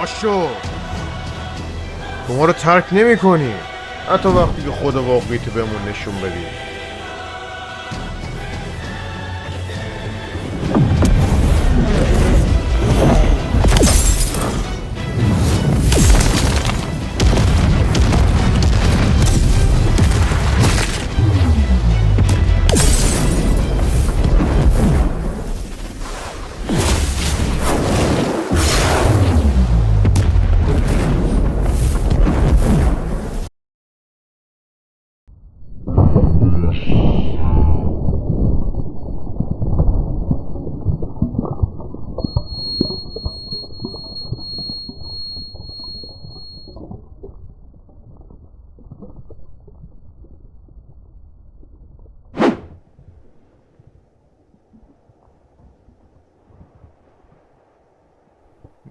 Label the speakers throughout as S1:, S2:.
S1: پاشو. تو ما رو ترک نمی کنی حتی وقتی که خود واقعی تو بهمون نشون بدی.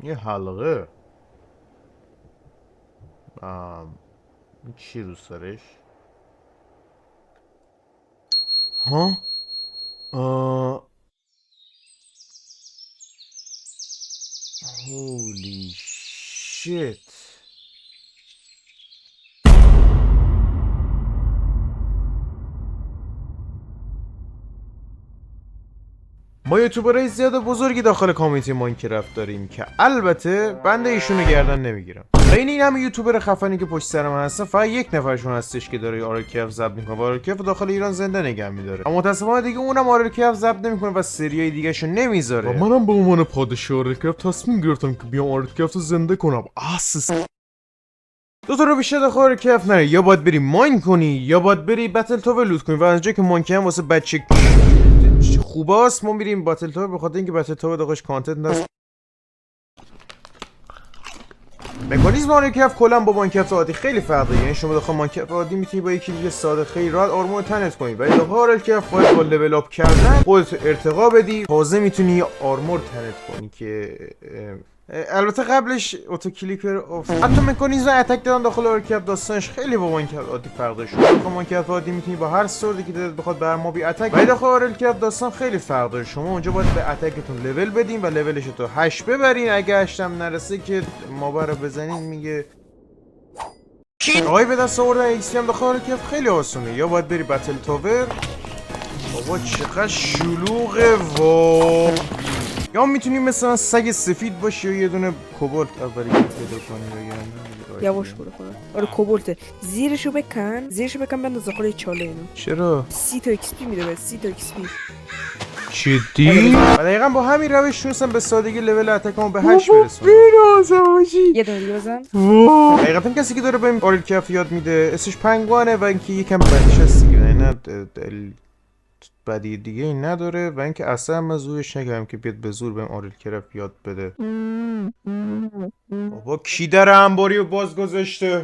S1: یه حلقه. چی دوست دارش؟ ها؟ هولی شیت. ما یوتیوبرای زیاد بزرگی داخل کامیونیتی ماینکرافت داریم که البته بنده ایشونو گردن نمیگیرم. بین این همه یوتیوبر خفنی که پشت سر من هستن فقط یک نفرشون هستش که داره آرلکف ضبط میکنه و آرلکف داخل ایران زنده نگه میداره. اما متاسفانه دیگه اونم آرلکف ضبط نمیکنه و سریای دیگه‌شو نمیذاره. و منم به عنوان پادشاه آرلکف تصمیم گرفتم که بیام آرلکف رو زنده کنم. دو تا رو بیشتر داخل آرلکف نره، یا باید بری ماین کنی یا باید بری بتل تاور لوت کنی و از جایی که ماین واسه بچه خوباست ما میریم بتل تاور، به خاطر اینکه بتل تاور داخلش کانتنت هست. مکانیزم آرلکف کلا با ماینکرافت عادی خیلی فرقه. یعنی شما داخل ماینکرافت عادی میتونی با یکی دیگه ساده خیلی راحت آرمور تنت کنی، ولی داخل آرلکف باید با لول اپ کردن خودت ارتقا بدی تازه میتونی آرمور تنت کنی که البته قبلش اتو کلیکر حتی مکانیزم اتک دادن داخل آرلکف داستانش خیلی با ماینکرافت عادی فرق داره. شما داخل ماینکرافت عادی میتونی با هر سوردی که دلت بخواد بر مابی اتک، ولی داخل آرلکف داستان خیلی فرق داره. شما اونجا باید به اتکتون لول بدین و لولش تو 8 ببرین. اگه 8 هم نرسه که مابا رو بزنین میگه آقای به دست آوردن ایکسی هم داخل آرلکف خیلی آسونه. یا باید بری بتل تاور. بابا چقدر شلوغه وا. یا میتونی مثلا سگ سفید باشی یا یه دونه کوبالت اولی پیدا کنی یا
S2: یواش برو خدا. آره کوبالت. زیرشو بکن بنداز داخل چاله اینو.
S1: چرا؟
S2: 30 تا ایکس پی میده. 30 تا ایکس پی.
S1: جدی؟ دقیقاً با همین روش تونستم به سادگی لول اتکامو به 8 برسونم.
S2: یه دونه دیگه بزن.
S1: دقیقاً کسی که داره بهم آرلکف یاد میده اسمش پنگوانه و اینکه یکم بدیش هست دیگه، نه بدی دیگه این نداره و اینکه اصلا من زورش نکردم که بیاد به زور بهم آرلکف یاد بده. بابا کی در انباری رو باز گذاشته؟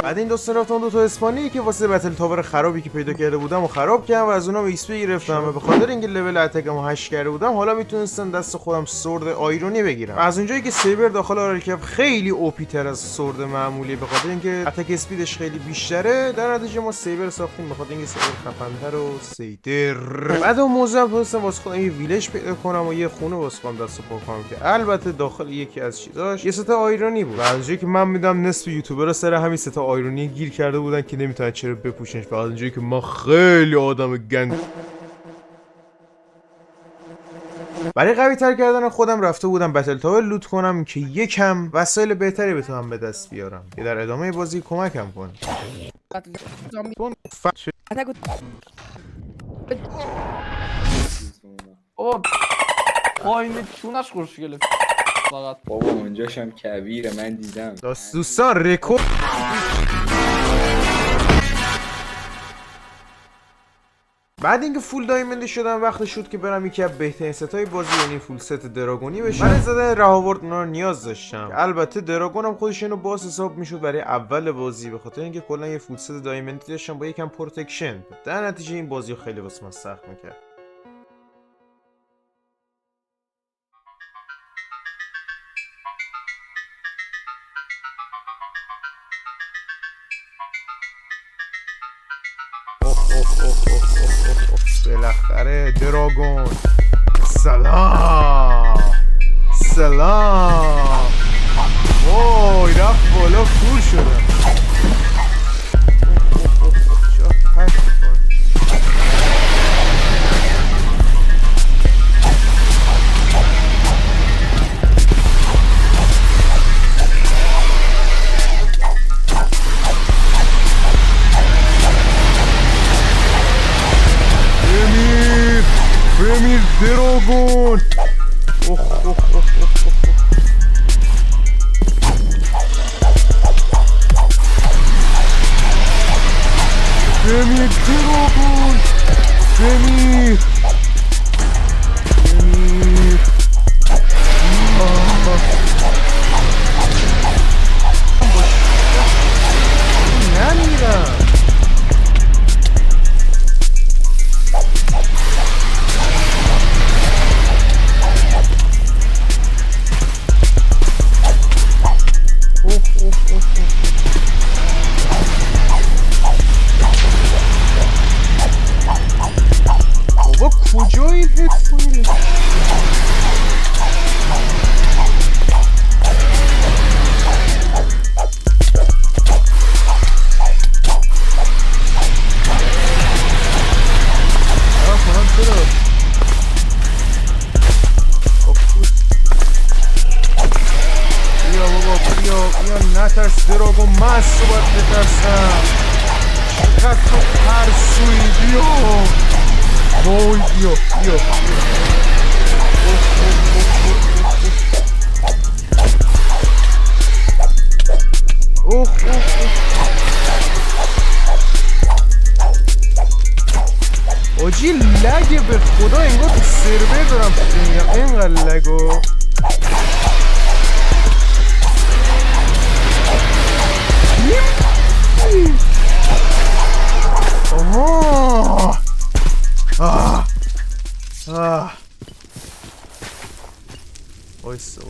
S1: بعد این دوست رفتم دو تا اسپانی که واسه بتل تاور خرابی که پیدا کرده بودم و خراب کردم و از اونم ایکس پی گرفتم و به خاطر اینکه لول اتکمو 8 کرده بودم حالا میتونستم دست خودم سورد آیرونی بگیرم. از اونجایی که سیبر داخل آرلکف خیلی اوپی تر از سورد معمولی به خاطر اینکه اتک اسپیدش خیلی بیشتره، در نتیجه ما سیبر ساختیم به خاطر اینکه سیبر خفن‌تر و سیدر. بعد اون موضوع تونستم واسه خودم یه ویلج پیدا کنم و یه خونه واسه خودم دست پا کنم که البته داخل یکی از چیزاش یه ستا آیرونی بود. از اونجایی که من میدم نصف یوتیوبرها سر همین ستا آیرونی گیر کرده بودن که نمیتونن چرا بپوشنش. فقط اونجایی که ما خیلی آدم گنگ برای قوی تر کردن خودم رفته بودم بتل تاور لوت کنم که یکم وسایل بهتری بتونم به دست بیارم که در ادامه بازی کمکم کنه.
S3: بابا پایین چونش خوشگله فقط.
S4: بابا اونجاش هم کبیره من دیدم.
S1: دوستان رکورد بعد اینکه فول دایمندی شدم وقت شد که برم یکی از بهترین ستای بازی یعنی فول ست دراگونی بشم. برای زدن رهاورد اونا رو نیاز داشتم. البته دراگون هم خودش اینو باز حساب میشد برای اول بازی به خاطر اینکه کلا یه فول ست دایمندی داشتم با یکم پروتکشن. در نتیجه این بازی رو خیلی واسه من سخت میکرد. بالاخره دراگون. سلام وای رفت بالا کور شدم. چرا پرت می‌کنه؟ بمیر دراگون. بمیر دراگون. بمیر نمیرم. بابا کجا این هدفون؟ نترس دراگون، من از تو باید بترسم. چقدر تو ترسوی. بیا وای بیا آجی لگه به خدا، انگار تو سرور دارم میگم اینقدر لگو. وایسا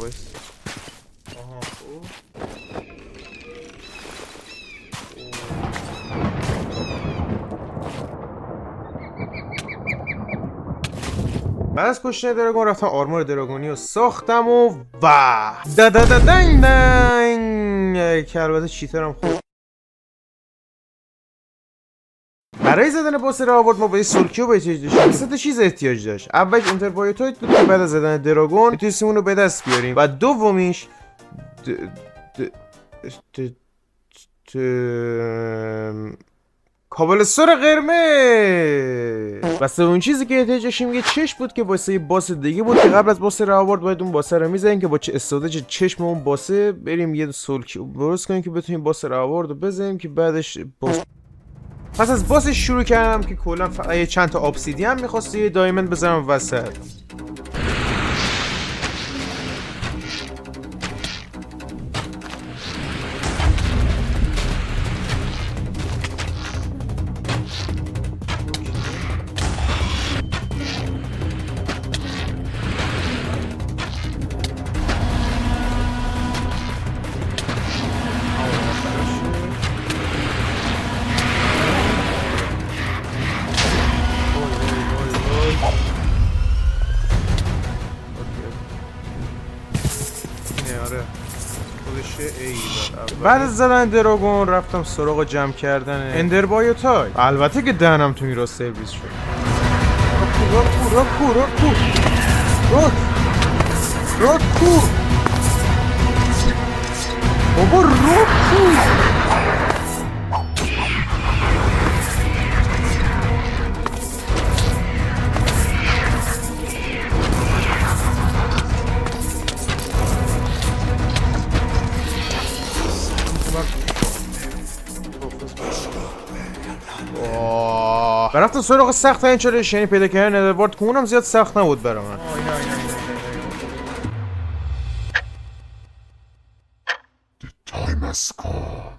S1: بعد از کشتن دراگون رفتم آرمور دراگونی رو ساختم و دنگ که البته چیترم خوب. برای زدن باس راورد ما با یه سولکیو احتیاج داشتیم. سه تا چیز احتیاج داشت. اولش انتربایوتایت بود که بعد از زدن دراگون میتونستیم اون رو به دست بیاریم و دومیش کابلستور قرمز. و سومین چیزی که احتیاج داشتیم یه چشم بود که واسه یه باس دیگه بود که قبل از باس راورد باید اون باس رو میزنیم که با استفاده چشم اون باسه بریم یه سولکیو درست کنیم که بتونیم باس راورد رو بزنیم که بعدش باس. پس از باسش شروع کردم که کلا فقط چند تا ابسیدین می‌خواست یه دایموند بزنم وسط. بعد از زدن دراگون رفتم سراغ جمع کردن اندربایوتای. البته که دهنم تو این را سرویس شد. راکو بابا راکو. و رفتم سراغ سخت این چالش، یعنی پیدا کردن ندروارد که اونم زیاد سخت نبود برای من.
S5: Time has come.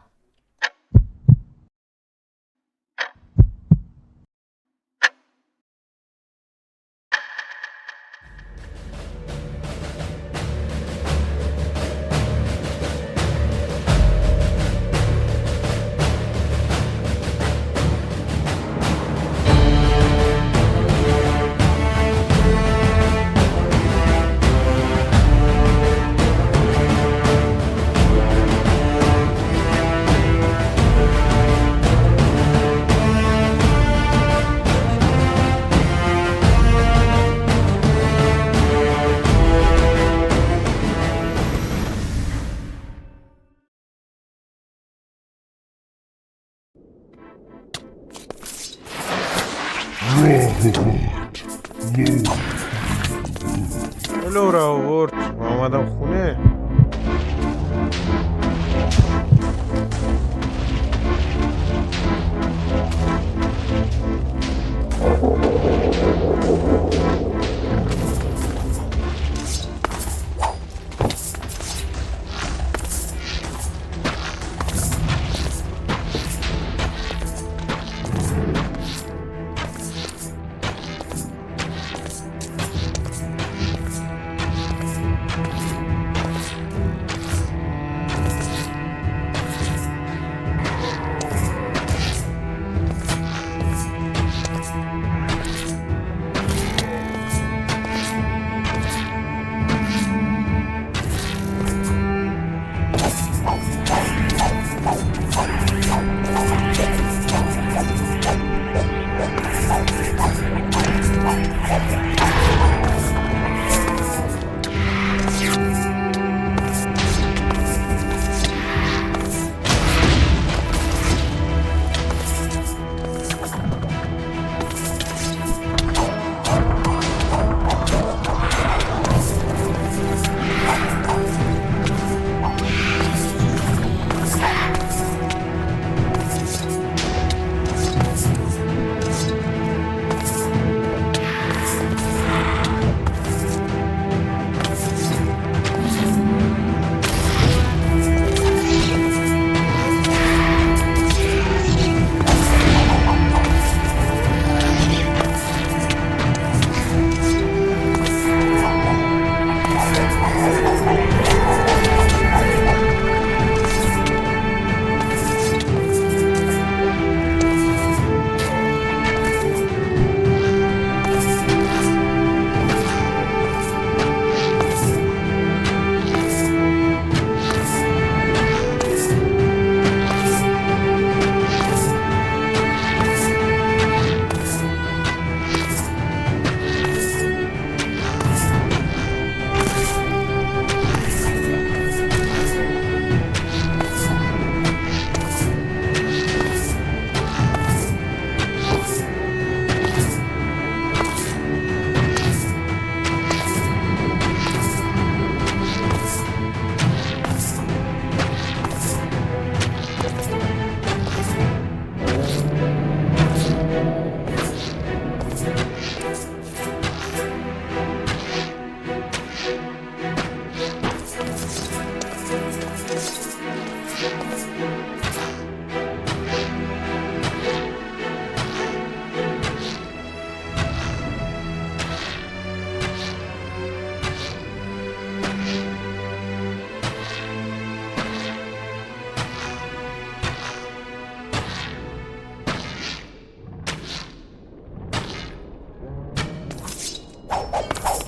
S1: لورا آورد من اومدم خونه.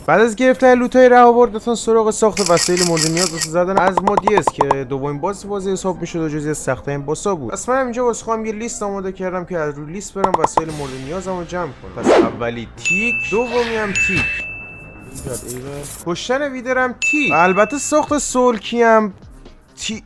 S1: بعد از گرفتن لوتای ره آوردتان سراغ ساخت وسایل مورد نیاز واسه زدن از مودی است که دومین بازی حساب میشد و جزئی از سخت‌ترین باسا بود. پس من اینجا واسه خودم یه لیست آماده کردم که از روی لیست برم وسایل مورد نیازمو جمع کنم. پس اولی تیک، دومی هم تیک. کشتن ویدرم تیک. و البته ساخت سولکی هم تیک.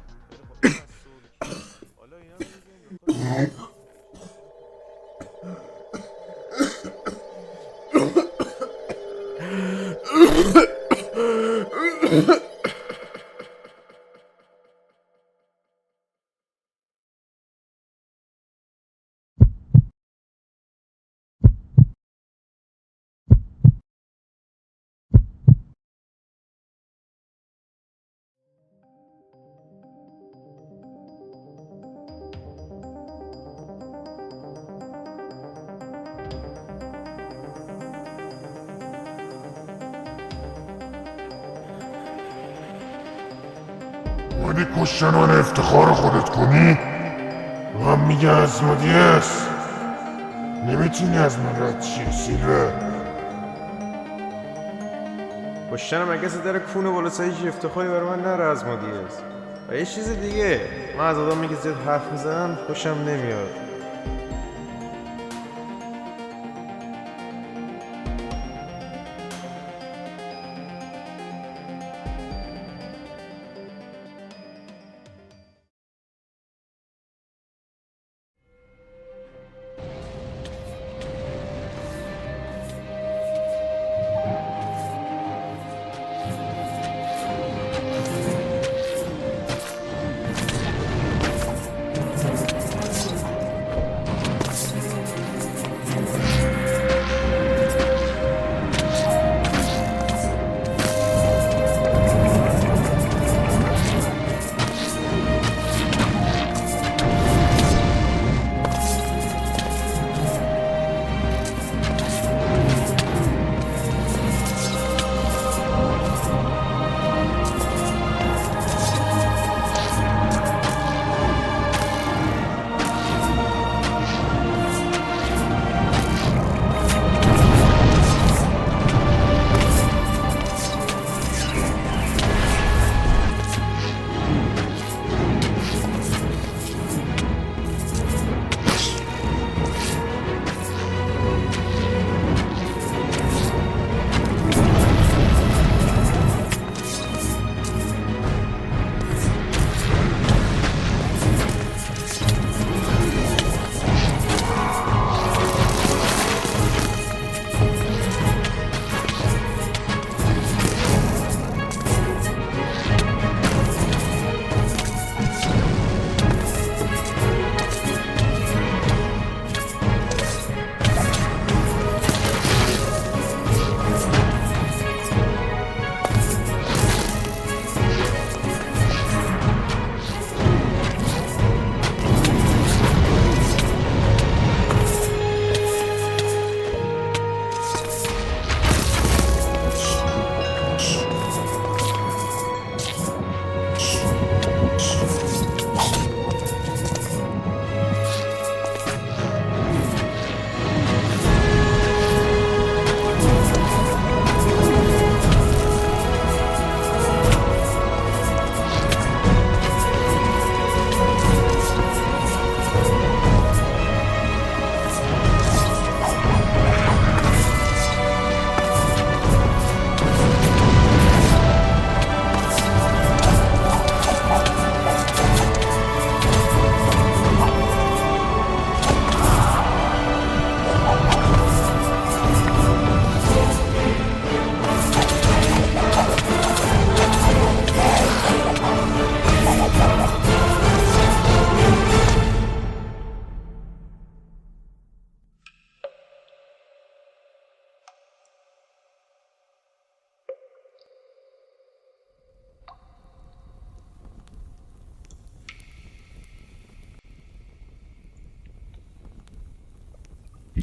S5: اومدی کشتن من افتخار خودت کنی؟ من میگه ازمودیس نمیتونی از من رد شی سیلور.
S1: کشتن مگس در کونه بالا سایش افتخاری برای من نره از مادیس. و یه چیز دیگه، من از آدمی که زیاد حرف میزنم خوشم نمیاد.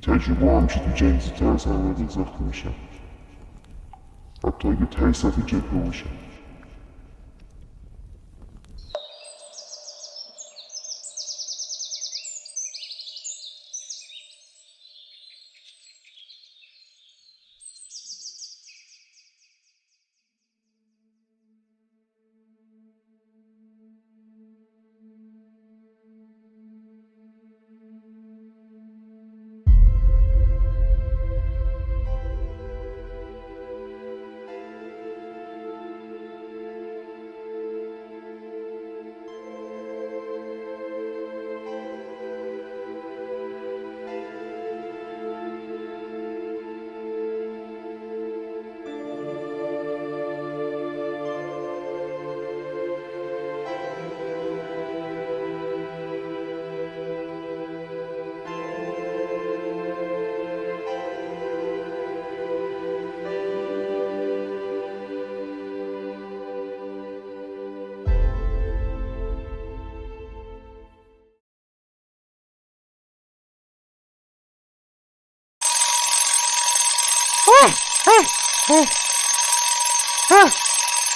S5: تجربه همیشه تو جنگ زودتر از همه وارد اضافه میشم، حتی اگه ته صف جبهه باشم.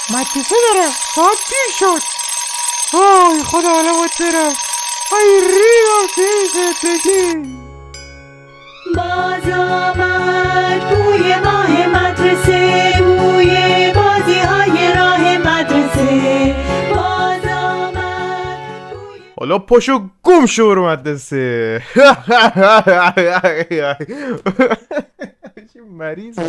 S1: مدرسه دارم، ساعت دیر شد. آی خدا علامت برم. آی ریدم تو این زندگی.
S6: باز آمد بوی ماه مدرسه، بوی بازی های راه مدرسه. باز آمد بوی
S1: حالا پاشو گم شو برو مدرسه. چی مریض